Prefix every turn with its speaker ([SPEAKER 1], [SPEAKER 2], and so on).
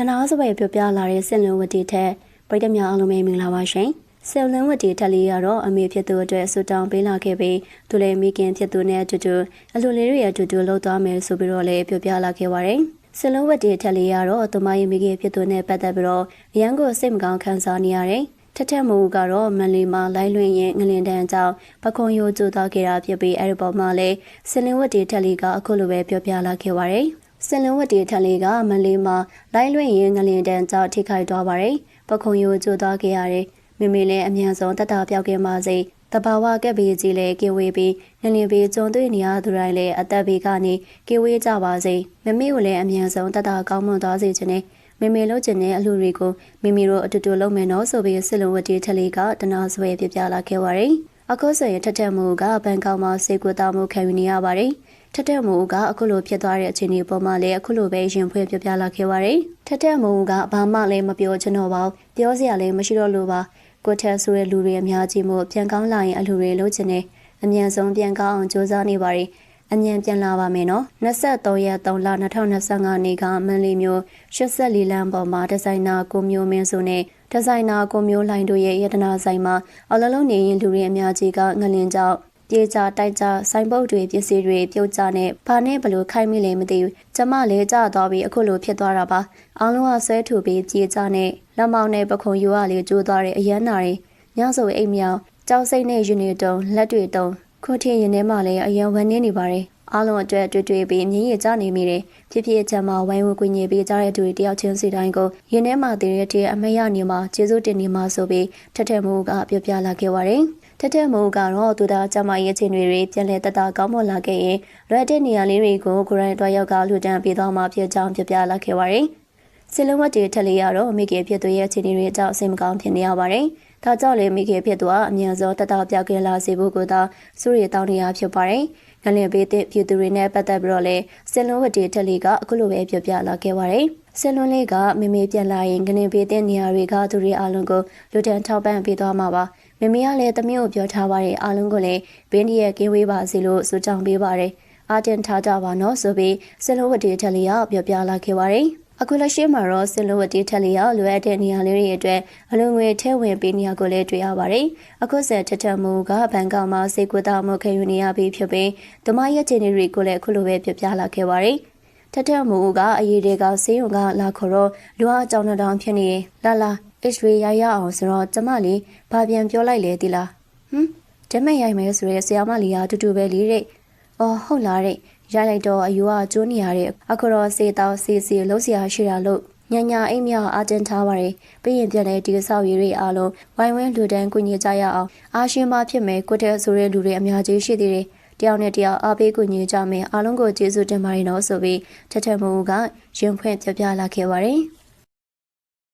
[SPEAKER 1] နာစပွဲပြောပြလာတဲ့ဆင်လွန်ဝတီထက်ပြည်သူများအားလုံးပဲမင်္ဂလာပါရှင်ဆင်လွန်ဝတီထက်လေးကတော့အမေဖြစ်သူအတွက်ဆူတောင်းပေးလာခဲ့ပြီးသူလည်းမိခင်ဖြစ်သူနဲ့အတူတူအလူလေးတွေအတူတူလှုပ်သွားမယ်ဆိုပြီးတော့လည်းပြောပြလာခဲ့ပါတယ်ဆင်လွန်ဝတီထက်လေးကတော့သူမရဲ့မိခင်ဖြစ်သူနဲ့ပတ်သက်ပြီးတော့အရန်ကိုစိတ်မကောင်းခံစားနေရတယ်ထက်ထက်မိုးကတော့မန်လီမှာလိုင်းလွင်ရင်ငလင်တန်းကြောင့်ပခုံးရိုးကျသွားခဲ့တာဖြစ်ပြီးအဲ့ဒီပေါ်မှာလည်းဆင်လွန်ဝတီထက်လေးကအခုလိုပဲပြောပြလာခဲ့ပါတယ်ဆင်လွန်ဝတီထက်လေးကမန်လေးမှာလိုင်းလွင်ရင်ငလင်တန်းကြောင့်ထိခိုက်သွားပါတယ်ပခုံးရိုးကျသွားခဲ့ရတယ်မိမိလည်းအမြန်ဆုံးတတပြောက်ခဲ့ပါစေတဘာဝကက်ဘေးကြီးလည်းကေဝေးပြီးငလင်ဘေးကျုံတွေ့နေရသူတိုင်းလည်းအသက်ဘေးကနေကေဝေးကြပါစေမိမိကိုလည်းအမြန်ဆုံးတတကောင်းမွန်သွားစေခြင်းနဲ့မိမိလုပ်ချင်တဲ့အလှူတွေကိုမိမိတို့အတူတူလုပ်မယ်နော်ဆိုပြီးဆင်လွန်ဝတီထက်လေးကတနာဆွဲပြပြလာခဲ့ပါတယ်အခုဆိုရင်ထက်ထက်မှုကဘန်ကောက်မှာစေကူတာမှုခံယူနေရပါတယ်ထက်တဲ့မူကအခုလိုဖြစ်သွားတဲ့အခြေအနေပေါ်မှာလည်းအခုလိုပဲရင်ဖွင့်ပြပြလာခဲ့ပါတယ်ထက်တဲ့မူကဘာမှလည်းမပြောချင်တော့ပါဘူးပြောစရာလည်းမရှိတော့လို့ပါကိုထက်ဆိုတဲ့လူတွေအများကြီးမို့ပြန်ကောင်းလာရင်အလူတွေလုံးချင်တယ်အမြန်ဆုံးပြန်ကောင်းအောင်ကြိုးစားနေပါရီအမြန်ပြန်လာပါမယ်နော်23ရက်3လ2025နေ့ကမန်လီမျိုး84လမ်းပေါ်မှာဒီဇိုင်နာကိုမျိုးမင်းစုနဲ့ဒီဇိုင်နာကိုမျိုးလိုင်းတို့ရဲ့ရတနာဆိုင်မှာအလုံးလုံးနေရင်လူတွေအများကြီးကငလင်ကြောင့်ပြေကြတိုက်ကြဆိုင်ပုတ်တွေပစ္စည်းတွေပြုတ်ကြနဲ့ဘာနဲ့ဘလို့ခိုင်းမိလဲမသိဘူးကျမလည်းကြသွားပြီးအခုလိုဖြစ်သွားတာပါအားလုံးကဆွဲထူပြီးပြေကြနဲ့လက်မောင်းနဲ့ပခုံယူရလေးကျိုးသွားတဲ့အရန်နာတွေညဆိုအိမ်မြောင်ကြောက်စိတ်နဲ့ယူနေတုံလက်တွေတုံခုထင်းရင်ထဲမှာလည်းအရန်ဝန်းနေနေပါတယ်အားလုံးအတွက်တွေ့ပြီးမြင်းရကြနေမိတယ်ဖြစ်ဖြစ်ချမ်းမှာဝိုင်းဝန်းကွင်ညေပေးကြတဲ့သူတွေတယောက်ချင်းစီတိုင်းကိုရင်ထဲမှာတည်တဲ့အမရနေမှာကျေးဇူးတင်နေမှာဆိုပြီးထက်ထက်မိုးကပြောပြလာခဲ့ပါတယ်ထက်ထက်မိုးကတော့သူသားကျမရဲ့ချင်းတွေပြန်လဲတတကောင်းမွန်လာခဲ့ရင်လွယ်တဲ့နေရာလေးတွေကိုကိုရိုင်းတွားရောက်ကလှူဒန်းပေးသွားမှာဖြစ်ကြောင်းပြပြလာခဲ့ပါတယ်ဆင်လွန်ဝတီထက်လေးရတော့မိခင်ဖြစ်သူရဲ့ချင်းတွေအကြောင်းအစိမ်မကောင်းဖြစ်နေရပါတယ်ဒါကြောင့်လေမိခင်ဖြစ်သူကအမြန်ဆုံးတတပြောက်ခဲ့လာစေဖို့ကိုသာစူရီတောင်းနေရဖြစ်ပါတယ်ငလင်ပေးတဲ့ပြည်သူတွေနဲ့ပတ်သက်ပြီးတော့လေဆင်လွန်ဝတီထက်လေးကအခုလိုပဲပြောပြလာခဲ့ပါတယ်ဆင်လွန်လေးကမိမိပြန်လာရင်ငလင်ပေးတဲ့နေရာတွေကသူတွေအားလုံးကိုလူတန်းထောက်ပံ့ပေးသွားမှာပါမိမိကလည်းတမီးကိုပြောထားပါတယ်အားလုံးကိုလည်းဘင်းဒီရဲ့ကင်းဝေးပါစေလို့ဆုတောင်းပေးပါတယ်အားတင်ထားကြပါနော်ဆိုပြီးဆင်လွန်ဝတီထက်လေးကပြောပြလာခဲ့ပါတယ်အခုလက်ရှိမှာတော့ဆင်လွန်ဝတီထက်လေးကလိုအပ်တဲ့နေရာလေးတွေအတွက်အလုံးငွေထဲဝင်ပေးနေရကိုလည်းတွေ့ရပါတယ်အခုဆက်ထက်ထက်မှုကဘန်ကောက်မှာစေကူတာမှုခံယူနေရပြီးဖြစ်ပြီးဓမ္မရဲ့ခြေနေတွေကိုလည်းအခုလိုပဲပြောပြလာခဲ့ပါတယ်ထက်ထက်မှုကအရေးတွေကဆေးရုံကလာခေါ်တော့လူအားကြောင်တောင်ဖြစ်နေလာH3 ရရအောင်ဆိုတော့ကျမလေးဘာပြန်ပြောလိုက်လဲဒီလားဓမ္မရိုက်မယ်ဆိုရဲဆရာမလေးကတူတူပဲလေးတဲ့အော်ဟုတ်လားတဲ့ရိုက်လိုက်တော့အယူကကျိုးနေရတဲ့အခုတော့စေတောက်စီလုံးစရာရှိတာလို့ညာအိမ်မြောက်အာတင်ထားပါတယ်ပြီးရင်ပြန်လဲဒီဆောက်ရည်တွေအားလုံးဝိုင်းဝန်းလူတန်းကုညီကြရအောင်အားရှင်မဖြစ်မယ်ကိုတဲ့ဆိုရဲလူတွေအများကြီးရှိသေးတယ်တယောက်နဲ့တယောက်အားပေးကုညီကြမယ်အားလုံးကိုကျေးဇူးတင်ပါတယ်နော်ဆိုပြီးထက်ထက်မိုးကရင်ဖွင့်ပြပြလာခဲ့ပါတယ်